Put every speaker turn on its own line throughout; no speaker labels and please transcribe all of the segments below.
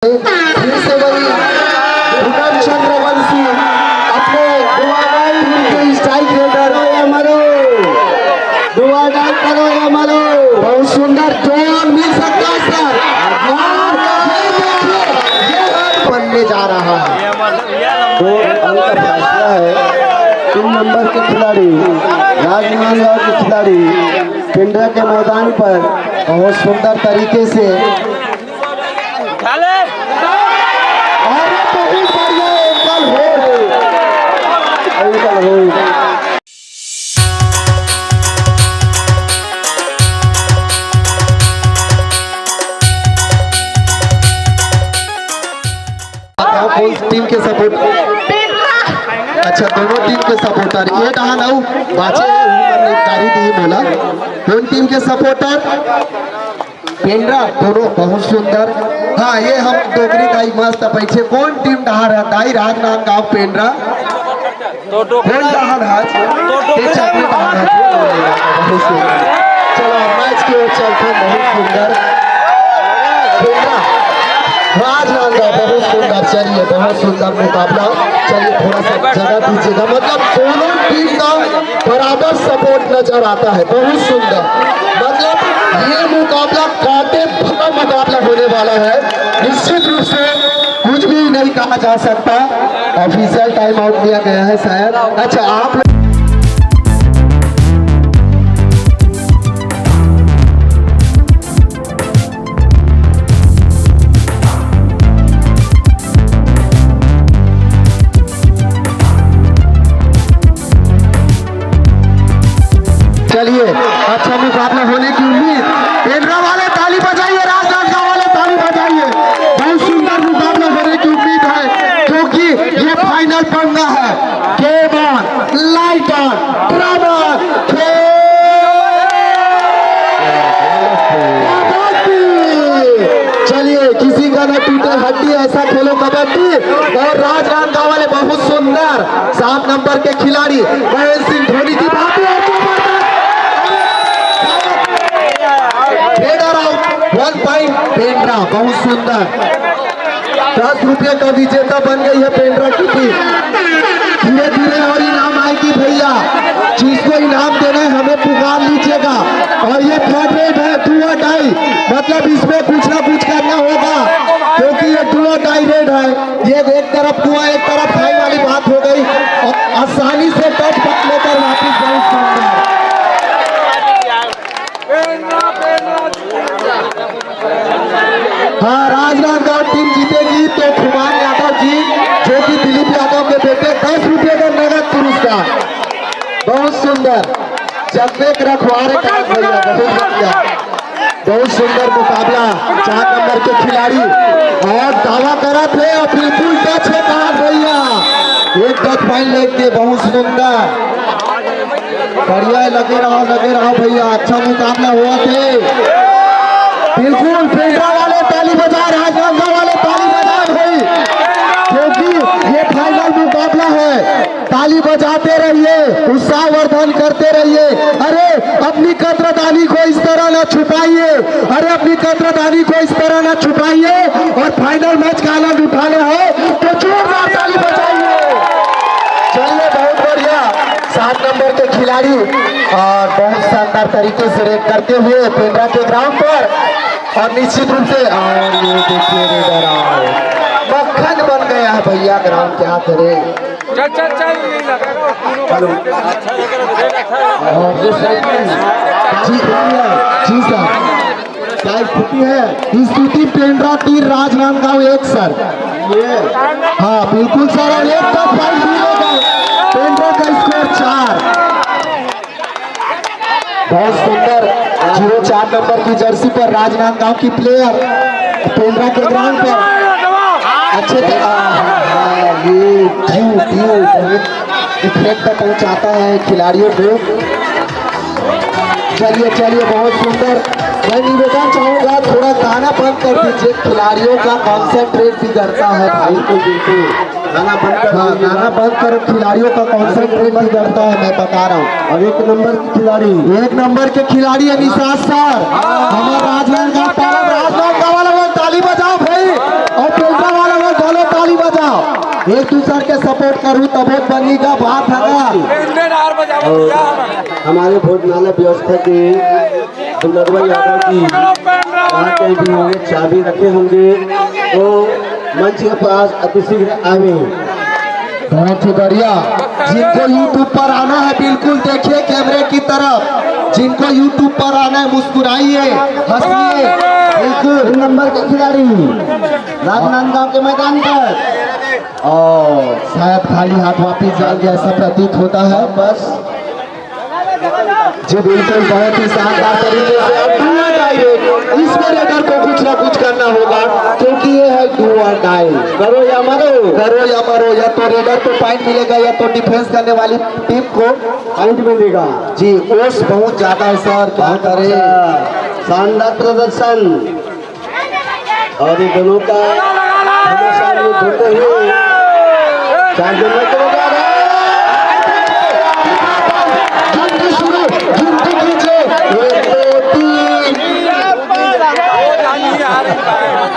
फिर से वही भूकंप चंद्रवंशी अपने दुआडाई के स्ट्राइक रेडर मरो दुआडाई करो या मरो। बहुत सुंदर जोन मिल सकता है सर, बनने जा रहा है। 2 अंक का फैसला है। 3 नंबर के खिलाड़ी राजनांदगांव के खिलाड़ी पिंडरा के मैदान पर बहुत सुंदर तरीके से टीम के सपोर्ट, अच्छा दोनों टीम के सपोर्टर ये डहान आऊ बाचे कारी दी बोला। कौन टीम के सपोर्टर पेंड्रा दोनों बहुत सुंदर। हाँ ये हम डोगरी दाई मस्त पैसे कौन टीम डहार है दाई राजनांदगांव पेंड्रा कौन डहार है चलो मैच की ओर चलते हैं। बहुत सुंदर पेंड्रा राजनांदगांव बहुत सुंदर। चलिए बहुत सुंदर मुकाबला। चलिए थोड़ा सा जगह दीजिएगा, मतलब दोनों टीम का बराबर सपोर्ट नजर आता है। बहुत सुंदर, मतलब ये मुकाबला कांटे भरा मुकाबला होने वाला है। निश्चित रूप से कुछ भी नहीं कहा जा सकता। ऑफिशियल टाइम आउट दिया गया है शायद। अच्छा आप चलिए अच्छा मुकाबला होने की उम्मीद। पेंड्रा वाले ताली बजाइए, राजनांदगांव वाले ताली बजाइए। बहुत सुंदर मुकाबला होने की उम्मीद है क्योंकि ये फाइनल पंगा है। Game on, light on, drama चलिए किसी का न टूटे हड्डी ऐसा खेलो कबड्डी। और राजनांदगांव वाले बहुत सुंदर 7 नंबर के खिलाड़ी महेंद्र सिंह धोनी की बात 1 पॉइंट पेंड्रा बहुत सुंदर। 10 रुपये का विजेता बन गई है पेंड्रा की टीम। धीरे धीरे और इनाम आएगी भैया, जिसको इनाम देना है हमें पुकार लीजिएगा। और ये थर्ड रेट है 2 और डाई, मतलब इसमें कुछ ना कुछ करना होगा क्योंकि ये 2 और डाई रेट है। ये एक तरफ 2 एक तरफ हाई वाली बात हो गई और आसानी से टच पक लेकर वापिस। बहुत सुंदर हाँ राजनांदगांव टीम जीतेगी तो खुमान यादव जी जो कि दिलीप यादव के बेटे 10 रुपये का नगद पुरस्कार। बहुत सुंदर चलते रखवारे का भैया बहुत बढ़िया। बहुत सुंदर मुकाबला 4 नंबर के खिलाड़ी और दावा करा थे और बिल्कुल टच है कहा भैया। एक टच पॉइंट लेके बहुत सुंदर बढ़िया लगे रहो भैया। अच्छा मुकाबला हुआ थे बिल्कुल। पेंड्रा वाले ताली बजा, राजनांदगांव वाले ताली बजा भाई क्योंकि ये फाइनल मुकाबला है। ताली बजाते रहिए, उत्साहवर्धन करते रहिए। अरे अपनी कदरदानी को इस तरह न छुपाइए, अरे अपनी कदरदानी को इस तरह न छुपाइए। और फाइनल मैच का आनंद उठाना है तो जोरदार ताली बजाइए। चलिए बहुत बढ़िया 7 नंबर के खिलाड़ी और बहुत शानदार तरीके से रेड करते हुए पेंड्रा के ग्राउंड पर। और निश्चित रूप से और ये देखिए रेडर मक्खन बन गया है भैया ग्राउंड। क्या करे जी सर क्या स्थिति है? स्थिति पेंड्रा 3 राजनांदगांव 1 सर। ये हाँ बिल्कुल सर। और एक का पॉइंट मिलेगा पेंड्रा का स्कोर 4। बहुत सुंदर 04 नंबर की जर्सी पर राजनांदगांव की प्लेयर पेंड्रा के ग्राउंड पर अच्छे इफेक्ट पहुंचाता है खिलाड़ियों को। चलिए बहुत सुंदर। मैं निवेदन चाहूंगा थोड़ा गाना बंद कर दीजिए, खिलाड़ियों का कॉन्सेंट्रेट बिगड़ता है भाई। बिल्कुल गाना बंद कर, खिलाड़ियों का कॉन्सेंट्रेट बिगड़ता है मैं बता रहा हूँ। और 1 नंबर के खिलाड़ी है निशाद सर हमारा राजनांदगांव वाला ताली बजाओ भाई। और एक दूसरे के सपोर्ट करूँ तब वोट बनेगा, बात है।
हमारे भोजनालय व्यवस्था के सुंदरभाई यादव जी वहाँ कहीं भी होंगे, चाबी रखे होंगे तो मंच के पास अतिशीघ्र आवे।
बहुत ही बढ़िया। जिनको यूट्यूब पर आना है बिल्कुल देखिए कैमरे की तरफ, जिनको यूट्यूब पर आना है मुस्कुराइए, हंसिए।
बिल्कुल नंबर के खिलाड़ी राजनांदगांव के मैदान पर
और शायद खाली हाथ वापिस जाएंगे ऐसा प्रतीत होता है। बस जी बिल्कुल बहुत ही शानदार तरीके से इसमें रेडर को कुछ ना कुछ करना होगा क्योंकि ये है डू और डाई,
करो या मरो,
करो या मरो। या तो रेडर को पॉइंट मिलेगा या तो डिफेंस करने वाली टीम को
पॉइंट मिलेगा।
जी ओस बहुत ज्यादा है सर, क्या करे।
शानदार प्रदर्शन और ये दोनों का धोते हुए 4 नंबर के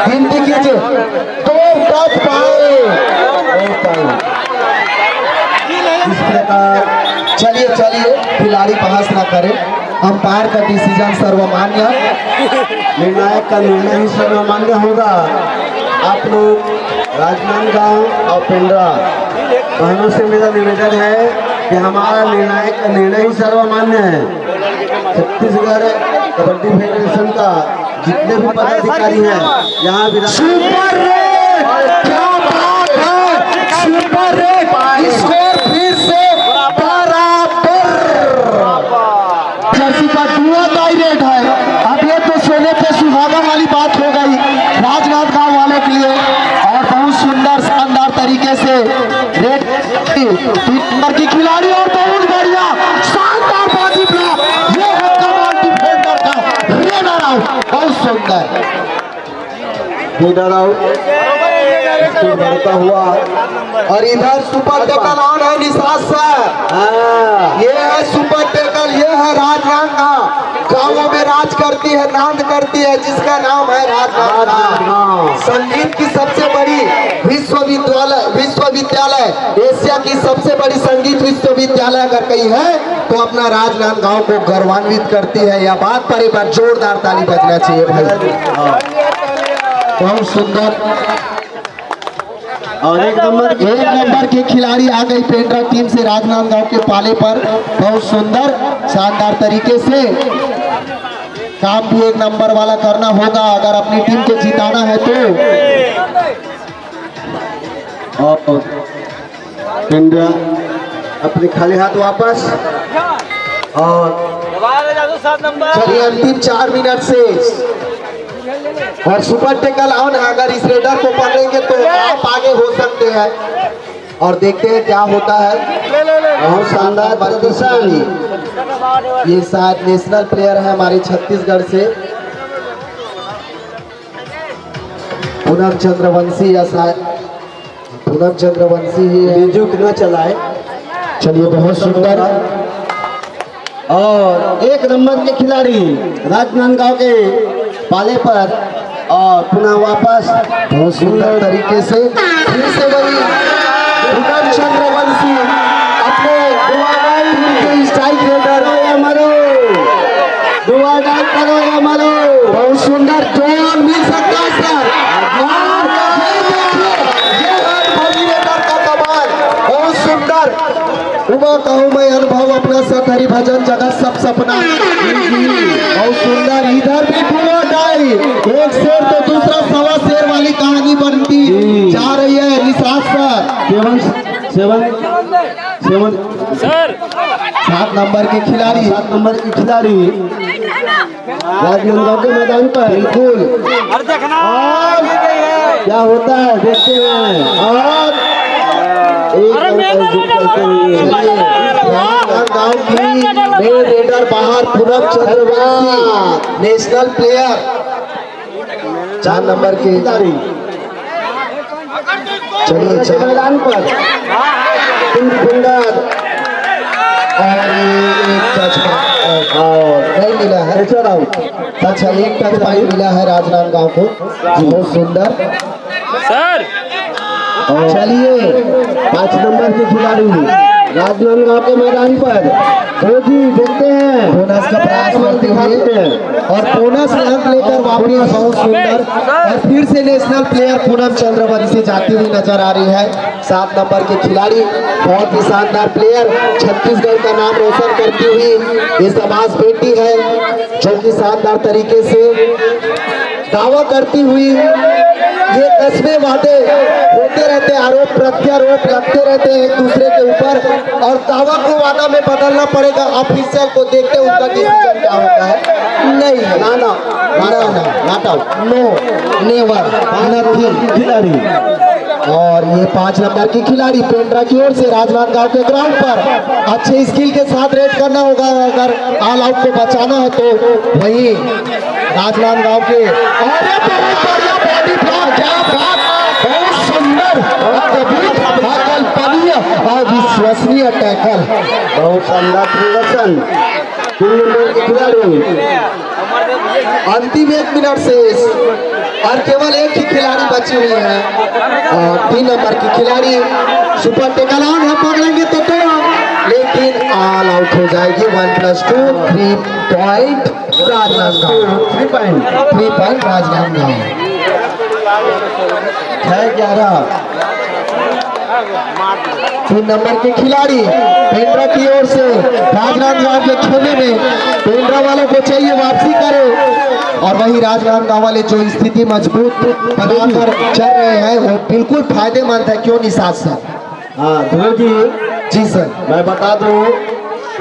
गिनती कीजिए 2 10 पाए। इस प्रकार चलिए चलिए खिलाड़ी बहस ना करें, अंपायर का डिसीजन सर्वमान्य,
निर्णायक का निर्णय ही सर्वमान्य होगा। आप लोग राजनांदगांव और पेंड्रा बहनों से मेरा निवेदन है कि हमारा निर्णायक का निर्णय ही सर्वमान्य है। छत्तीसगढ़ कबड्डी फेडरेशन का जितने भी पदाधिकारी हैं यहाँ भी
सुपर रेट, क्या बात है, सुपर रेट, स्कोर फिर से बराबर। जर्सी का दुआ टाई रेट है। अब ये तो सोने पे सुहागा वाली बात हो गई राजनांदगांव वालों के लिए और बहुत सुंदर शानदार तरीके से रेट नंबर की खिलाड़ी और बहुत बढ़िया शानदार बाजी प्राप्त। ये है कमाल डिफेंडर का रेडर आउट, बहुत सुंदर
लीडर आउट बढ़ता हुआ।
और इधर सुपर टेकल ऑन है निशाद सर। ये है सुपर टेकल, ये है राजनांदगांव, गांवों में राज करती है, नांद करती है, जिसका नाम है राजनांदगांव। संगीत की सबसे बड़ी विश्वविद्यालय एशिया की सबसे बड़ी संगीत विश्वविद्यालय अगर कहीं है तो अपना राजनांदगांव को गौरवान्वित करती है। यह बात पर एक बार जोरदार ताली बजना चाहिए भाई। बहुत सुंदर।
और एक
नंबर के खिलाड़ी आ गई पेंड्रा टीम से राजनांदगांव के पाले पर, बहुत सुंदर शानदार तरीके से काम भी एक नंबर वाला करना होगा अगर अपनी टीम को जिताना है तो।
और पेंड्रा अपने खाली हाथ वापस और
चलिए अंतिम 4 मिनट से और सुपर टेकल ऑन है। अगर इस रेडर को पकड़ेंगे तो आप आगे हो सकते हैं और देखते हैं क्या होता है।
बहुत शानदार प्रदर्शन।
ये शायद नेशनल प्लेयर है हमारे छत्तीसगढ़ से, पूनम चंद्रवंशी या शायद पूनम चंद्रवंशी ही है।
बिजू कितना चलाए।
चलिए बहुत सुंदर।
और एक नंबर के खिलाड़ी राजनांदगांव के पाले पर और पुनः वापस
बहुत सुंदर तरीके से फिर से वही पूनम चंद्रवंशी अपने स्ट्राइक रेडर
या मरो, दुआ डाल करो या मरो।
बहुत सुंदर जोन मिल सकता है सर। बहुत सुंदर उमा कहूँ मैं अनुभव अपना सत हरि भजन जगत सब सपना। बहुत सुंदर। इधर भी पूरा डाई, एक शेर तो दूसरा सवा शेर वाली कहानी बनती जा रही है। निशाद सर 7 नंबर के खिलाड़ी,
7 नंबर की खिलाड़ी राजनांदगांव के मैदान पर।
बिल्कुल
क्या होता है देखते हैं। और
गांव की मेन रेडर बाहर Poonam Chandravanshi national player 4 number के खिलाड़ी। चलिए
मैदान पर
तीन डिफेंडर और एक टच और नहीं मिला है। अच्छा एक टच पॉइंट मिला है राजनांदगांव को। जी बहुत सुंदर।
सर
चलिए
5 नंबर के खिलाड़ी राजनांदगांव के मैदान पर जी देखते हैं
बोनस का प्रयास करते हुए और बोनस अंक लेकर वापस बहुत सुंदर और फिर से नेशनल प्लेयर पूनम चंद्रवंशी जाती हुई नजर आ रही है। 7 नंबर के खिलाड़ी बहुत ही शानदार प्लेयर, छत्तीसगढ़ का नाम रोशन करती हुई ये समाज बेटी है जो कि शानदार तरीके से दावा करती हुई ये कस्बे वादे होते रहते, आरोप प्रत्यारोप लगते रहते हैं एक दूसरे के ऊपर और दावा को वादा में बदलना पड़ेगा। ऑफिसर को देखते उनका डिसीजन क्या होता है। नहीं ना ना ना ना not out, no never nothing खिलाड़ी। और ये 5 नंबर की खिलाड़ी पेंड्रा की ओर से राजनांदगांव के ग्राउंड पर अच्छे स्किल के साथ रेड करना होगा अगर ऑल आउट को बचाना है तो वही राजनांदगांव के बहुत सुंदर अकल्पनीय अविश्वसनीय टैकल,
बहुत शानदार प्रदर्शन 3 नंबर के खिलाड़ी।
अंतिम 1 मिनट शेष और केवल एक ही खिलाड़ी बची हुई है और 3 नंबर की खिलाड़ी सुपर टेकल ऑन है, पकड़ेंगे तो लेकिन ऑल आउट हो जाएगी। 1+2 3 point Rajnandgaon, 3 point Rajnandgaon.
6-11
3 number के खिलाड़ी पेंड्रा की ओर से राजनांदगांव के खेमे में पेंड्रा वालों को चाहिए वापसी करे और वही राजनांदगांव वाले जो स्थिति मजबूत बनाकर चल रहे हैं वो बिल्कुल फायदेमंद है, क्यों नहीं साथ सर?
हाँ ध्रुव
जी सर,
मैं बता दूं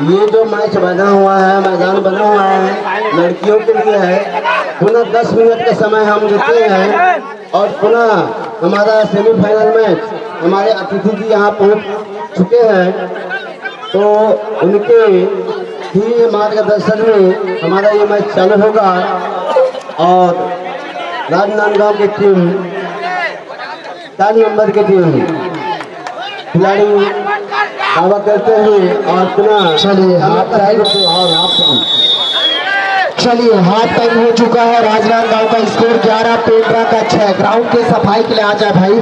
ये जो मैच बना हुआ है, मैदान बना हुआ है लड़कियों के लिए है। पुनः 10 मिनट का समय हम देते हैं और पुनः हमारा सेमीफाइनल मैच हमारे अतिथि जी यहाँ पहुँच चुके हैं तो उनके ही मार्गदर्शन में हमारा ये मैच चालू होगा और राजनांदगांव की टीम 4 नंबर की टीम खिलाड़ी दावा करते हैं और पुनः
चलिए हाफ टाइम
और हाफ
चलिए हाफ टाइम हो चुका है। राजनांदगांव का स्कोर 11, पेंड्रा का 6। ग्राउंड के सफाई के लिए आ जाए भाई,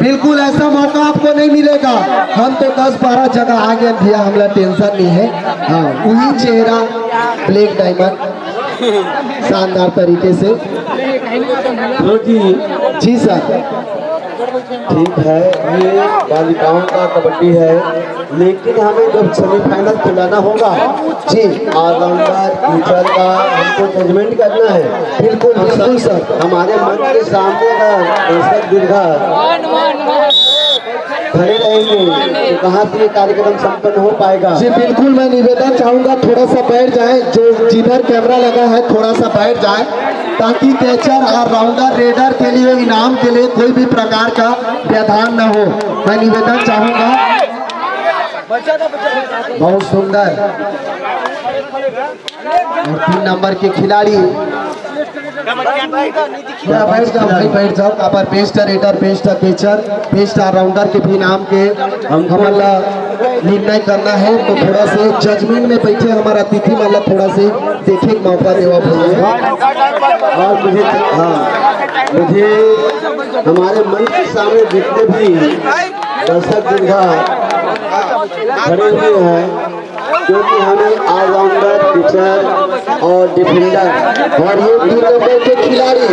बिल्कुल ऐसा मौका आपको नहीं मिलेगा। हम तो 10-12 जगह आगे भैया, हमला टेंशन नहीं है। हाँ वही चेहरा ब्लैक डायमंड शानदार तरीके से। जी सर
ठीक है, ये बालिकाओं का कबड्डी है लेकिन हमें जब सेमीफाइनल खिलाना होगा
जी
ऑलराउंडर टीचर का हमको जजमेंट करना है।
बिल्कुल बिल्कुल सर,
हमारे मन के सामने अगर दर्शक दीर्घा खड़े रहेंगे तो कहाँ से ये कार्यक्रम संपन्न हो पाएगा।
जी बिल्कुल, मैं निवेदन चाहूंगा थोड़ा सा बैठ जाए, जो जिधर कैमरा लगा है थोड़ा सा बैठ जाए ताकि कैचर और राउंडर रेडर के लिए इनाम के लिए कोई भी प्रकार का व्यवधान न हो। मैं निवेदन चाहूंगा। बहुत सुंदर और 3 नंबर के खिलाड़ी बैठ जाओ भाई, बैठ जाओ। पर best raider, best catcher, best rounder के भी नाम के हमारा निर्णय करना है तो थोड़ा से जजमेंट में बैठे हमारा अतिथि वाला थोड़ा से देखे मौका देवा भैया।
और मुझे हमारे मन के सामने जितने भी दर्शक दीर्घा खड़े हुए हैं क्योंकि हमें ऑलराउंडर पिचर और डिफेंडर और ये 3 नंबर के खिलाड़ी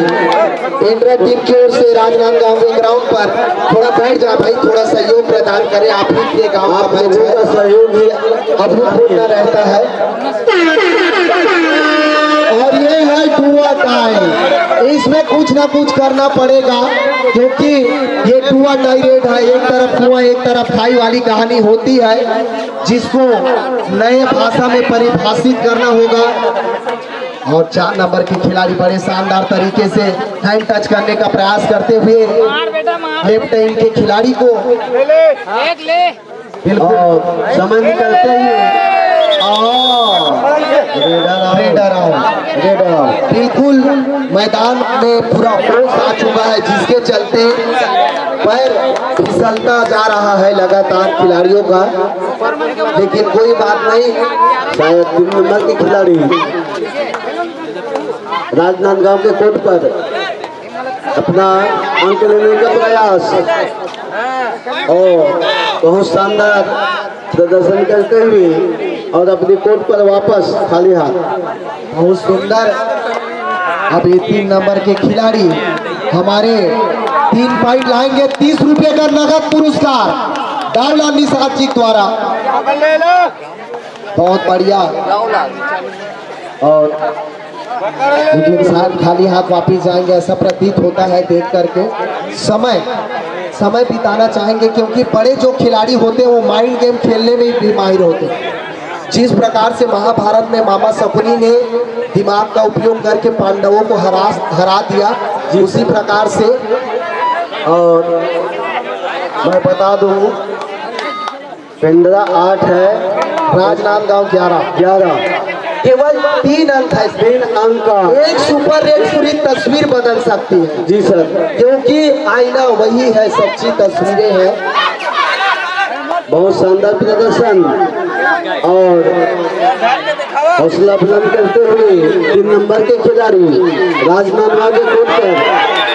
पेंड्रा टीम की ओर से राजनांदगांव के ग्राउंड पर थोड़ा बैठ जाए भाई, थोड़ा सहयोग प्रदान करें। आप ही के गाँव का मैच है, सहयोग ही अभूतपूर्व रहता है। और ये है डुआ टाई, इसमें कुछ ना कुछ करना पड़ेगा क्योंकि ये डुआ टाई रेड है। एक तरफ कुआं एक तरफ खाई वाली कहानी होती है जिसको नए भाषा में परिभाषित करना होगा। और 4 नंबर के खिलाड़ी बड़े शानदार तरीके से हैंड टच करने का प्रयास करते हुए लेफ्ट टाइम के खिलाड़ी को बिल्कुल समय निकलते ही
बिल्कुल मैदान में पूरा होश आ चुका है जिसके चलते पैर फिसलता जा रहा है लगातार खिलाड़ियों का, लेकिन कोई बात नहीं।
शायद 3 नंबर के खिलाड़ी राजनांदगांव के कोर्ट पर अपना अंक लेने का प्रयास और बहुत शानदार प्रदर्शन करते हुए और अपनी कोर्ट पर वापस खाली हाथ।
बहुत सुंदर। अब ये 3 नंबर के खिलाड़ी हमारे 3 पॉइंट लाएंगे। 30 रुपए का नगद पुरस्कार दावला निषाद जी द्वारा। बहुत बढ़िया। और लेकिन साहब खाली हाथ वापिस जाएंगे ऐसा प्रतीत होता है देख करके। समय बिताना चाहेंगे क्योंकि बड़े जो खिलाड़ी होते हैं वो माइंड गेम खेलने में भी माहिर होते हैं। जिस प्रकार से महाभारत में मामा शकुनी ने दिमाग का उपयोग करके पांडवों को हरा दिया, उसी प्रकार से।
और मैं बता दूं पेंड्रा 8 है,
राजनांदगांव
11
केवल 3 अंक है।
3 अंक का
एक सुपर रेट पूरी तस्वीर बदल सकती है,
जी सर।
क्योंकि आईना वही है, सच्ची तस्वीरें हैं।
बहुत शानदार प्रदर्शन और हौसला बुलंद करते हुए 3 नंबर के खिलाड़ी राजनांदगांव के कोर्ट पर।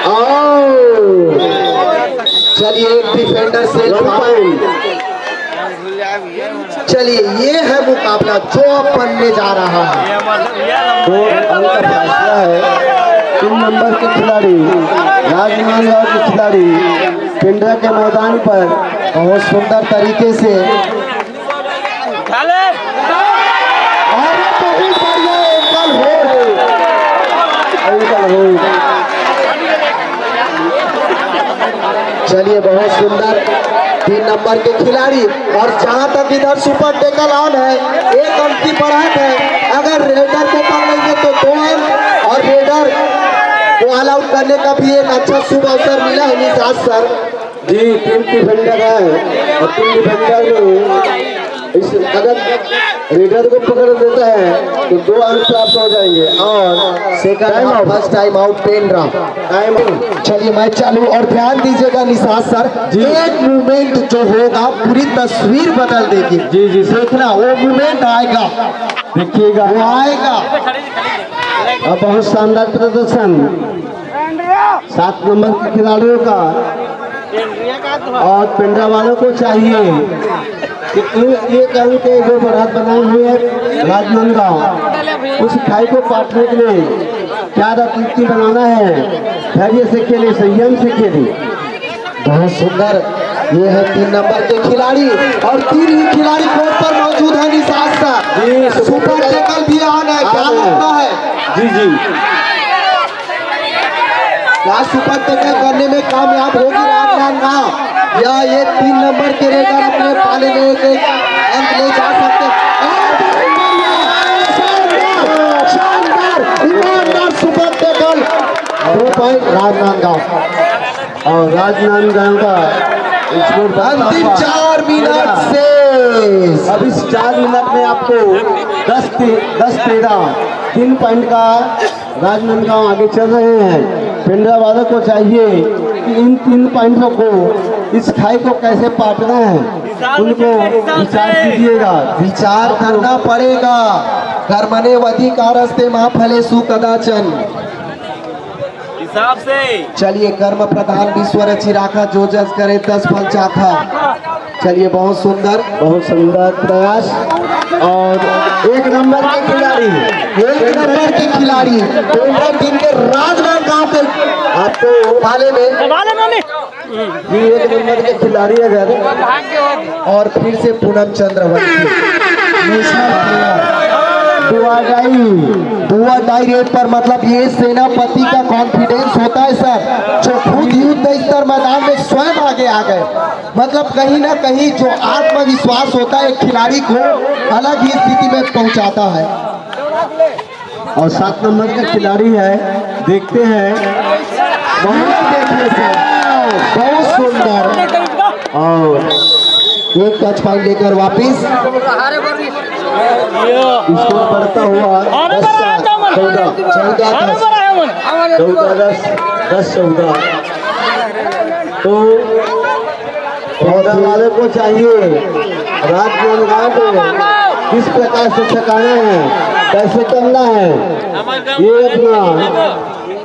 और
चलिए एक डिफेंडर से
1 पॉइंट।
चलिए ये है मुकाबला जो अब बनने जा रहा है।
2 अंक का फैसला है। 3 नंबर के खिलाड़ी राजनांदगांव के खिलाड़ी पिंडरा के मैदान पर
बहुत सुंदर तरीके से चलिए बहुत सुंदर 3 नंबर के खिलाड़ी। और जहां तक इधर सुपर टेकल ऑन है, 1 अंक की बढ़त है। अगर रेडर को कर लेंगे तो 2 अंक, और रेडर को ऑल आउट करने का भी एक अच्छा शुभ अवसर मिला है निषाद सर।
जी 3 डिफेंडर है और 3 डिफेंडर में इस अगर रेडर को पकड़ देता है तो 2 अंक प्राप्त हो जाएंगे। और
second first time out Pendra.
Time out.
चलिए मैच चालू। और ध्यान दीजिएगा निषाद सर, एक मूवमेंट जो होगा पूरी तस्वीर बदल देगी।
जी जी सर,
देखना वो मूवमेंट आएगा,
देखिएगा
वो आएगा।
और बहुत शानदार प्रदर्शन 7 नंबर के खिलाड़ियों का। और पिंडरा वालों को चाहिए कि एक अंक के जो बढ़त बनाए हुए हैं राजनांदगांव, उस खाई को पाटने के लिए क्या रणनीति बनाना है। धैर्य से खेले, संयम से खेले।
बहुत सुंदर। ये है 3 नंबर के खिलाड़ी और 3 ही खिलाड़ी कोर्ट पर मौजूद है निषाद सर। सुपर टेकल भी ऑन है, क्या लगता है?
जी जी
क्या सुपर टेकल करने में कामयाब होगी राजनांदगांव, या ये 3 नंबर के रेडर अपने पाले में एक अंक ले जा सकते हैं? शानदार ईमानदार सुपर टेकल। 2 पॉइंट राजनांदगांव।
और राजनांदगांव का स्कोर
अंतिम 4 मिनट से।
अब इस 4 मिनट में आपको 10-13 3 पॉइंट का राजनांदगांव आगे चल रहे हैं। पिंडरा वालों को चाहिए कि इन 3 पॉइंटों को, इस खाई को कैसे पाटना है, उनको विचार कीजिएगा।
विचार करना पड़ेगा। कर्मणे अधिकारस्ते मा फलेषु कदाचन।
हिसाब से
चलिए कर्म प्रधान विश्व रचि राखा, जो जस करे 10 फल चाखा। चलिए बहुत सुंदर
प्रयास। और 1 नंबर के खिलाड़ी,
1 नंबर के खिलाड़ी पेंड्रा टीम के राजनांदगांव के आपको पाले में
ये 1 नंबर के खिलाड़ी अगर
और फिर से पूनम चंद्रवंशी नेशनल प्लेयर दुआ डाई रेट पर। मतलब ये सेनापति का कॉन्फिडेंस होता है सर, जो खुद युद्ध स्तर मैदान में स्वयं आगे आ गए। मतलब कहीं ना कहीं जो आत्मविश्वास होता है खिलाड़ी को अलग ही स्थिति में पहुंचाता है।
और 7 नंबर का खिलाड़ी है, देखते हैं।
देखने से बहुत सुंदर।
और
एक टच पॉइंट लेकर वापिस
इसको बढ़ता हुआ 10-14 तो पौधा वाले को चाहिए राजनांदगांव को किस प्रकार से छकाना है, कैसे करना है। ये अपना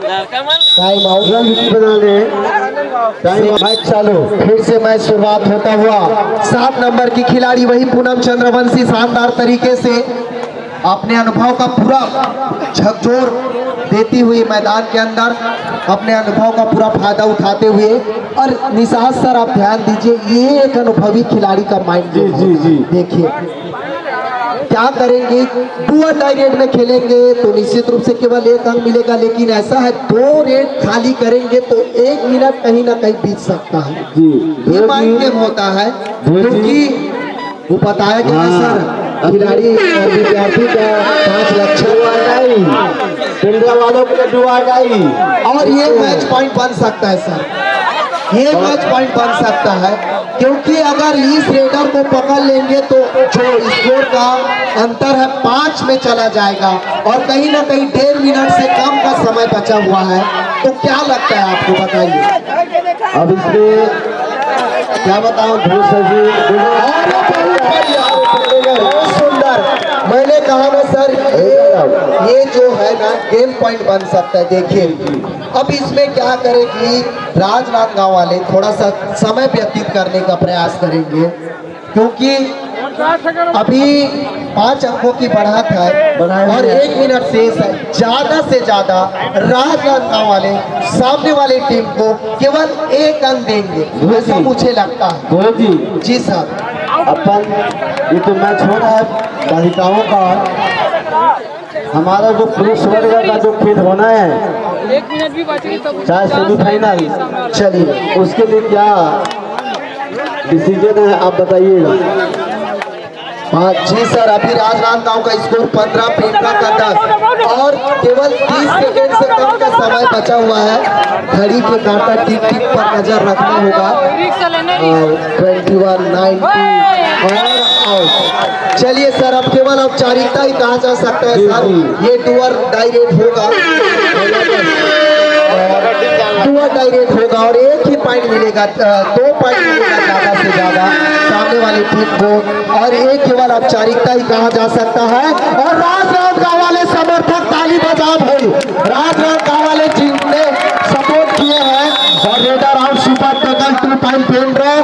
टाइम आउट।
रन बना ले। टाइम मैच चालू।
फिर से मैच शुरुआत होता हुआ 7 नंबर की खिलाड़ी वही पूनम चंद्रवंशी शानदार तरीके से अपने अनुभव का पूरा झकझोर देती हुई मैदान के अंदर अपने अनुभव का पूरा फायदा उठाते हुए। और निशाद सर आप ध्यान दीजिए, ये एक अनुभवी खिलाड़ी का माइंड
जी जी जी।
देखिए क्या करेंगे, डुअल टाई रेड में खेलेंगे तो निश्चित रूप से केवल 1 अंक मिलेगा, लेकिन ऐसा है 2 रेड खाली करेंगे तो 1 मिनट कहीं ना कहीं बीत सकता है।
जी
ये माइंड गेम होता है, क्योंकि वो बताया कि सर खिलाड़ी और विद्यार्थी का 5 लक्षण
पिंडरा वालों के लिए दुआ गई।
और ये मैच पॉइंट बन सकता है सर, ये मैच पॉइंट बन सकता है, क्योंकि अगर इस रेडर को पकड़ लेंगे तो जो स्कोर का अंतर है 5 में चला जाएगा और कहीं ना कहीं 1.5 मिनट से कम का समय बचा हुआ है। तो क्या लगता है आपको, बताइए।
अब इसमें क्या बताऊं बहुत
सुंदर, मैंने कहा ना सर ये जो है ना गेम पॉइंट बन सकता है। देखिए अब इसमें क्या करेंगे, राजनांदगांव वाले थोड़ा सा समय व्यतीत करने का प्रयास करेंगे, क्योंकि अभी 5 अंकों की बढ़त है और 1 मिनट शेष है। ज्यादा से ज्यादा राजनांदगांव वाले सामने वाली टीम को केवल 1 अंक देंगे, ऐसा मुझे लगता है। जी सर,
अपन ये तो मैच हो रहा है बालिकाओं का। हमारा जो पुरुष वर्ग का जो खेल होना है,
1 मिनट भी बच गई तो
चाहे सेमीफाइनल,
चलिए
उसके लिए क्या डिसीजन है आप बताइएगा।
जी सर, अभी राजनांदगांव का स्कोर 15, पेंड्रा का 10 और केवल 30 सेकेंड से कम का समय बचा हुआ है। घड़ी के कांटा टिक टिक पर नजर रखना होगा। 21, 19 और आउट। चलिए सर, अब केवल औपचारिकता ही कहा जा सकता है सर, ये डुअल टाई रेड होगा, डुअल टाई रेड होगा और 1 ही पॉइंट मिलेगा, 2 पॉइंट मिलेगा ज्यादा से ज्यादा सामने वाली टीम को, और एक केवल औपचारिकता ही कहा जा सकता है। और राजनांदगांव वाले समर्थक ताली बजा भाई, राजनांदगांव वाले जिनने सपोर्ट किए हैं। और raider out super tackle 2 point Pendra